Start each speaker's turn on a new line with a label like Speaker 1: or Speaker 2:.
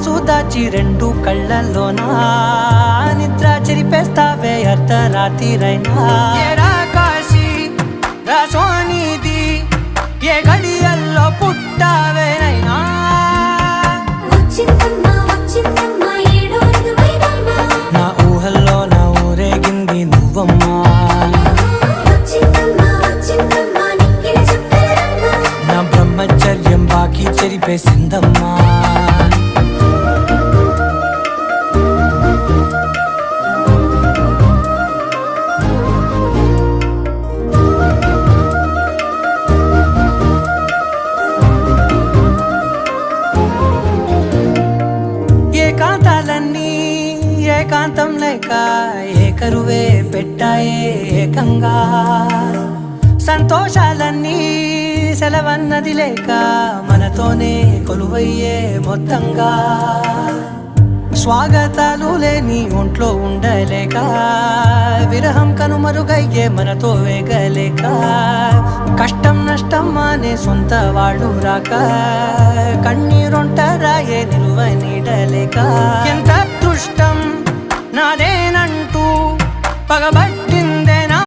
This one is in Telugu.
Speaker 1: మనసు దాచి రెండు కళ్ళల్లోనా నిద్ర చెరిపేస్తావే అర్ధరాత్రిరైనా ఏరా కాశీ రా సోనిది ఏ గడియల్లో పుట్టావేనైనా నా ఊహల్లో నా ఊరేగింది నువ్వమ్మా నా బ్రహ్మచర్యం బాకీ చెరిపేసిందమ్మా ఏకాంతాలన్నీ ఏకాంతం లేక ఏకరువే పెట్టాయే ఏకంగా సంతోషాలన్నీ సెలవన్నది లేక మనతోనే కొలువయ్యే మొత్తంగా స్వాగతాలు లేని ఒంట్లో ఉండలేక విరహం కనుమరుగయ్యే మనతో వేగలేక కష్టం నష్టం అనే సొంత వాళ్ళు రాక కన్నీరొంటరాయే నిలువ నీడలేక ఎంత అదృష్టం నాదేనంటూ పగబట్ట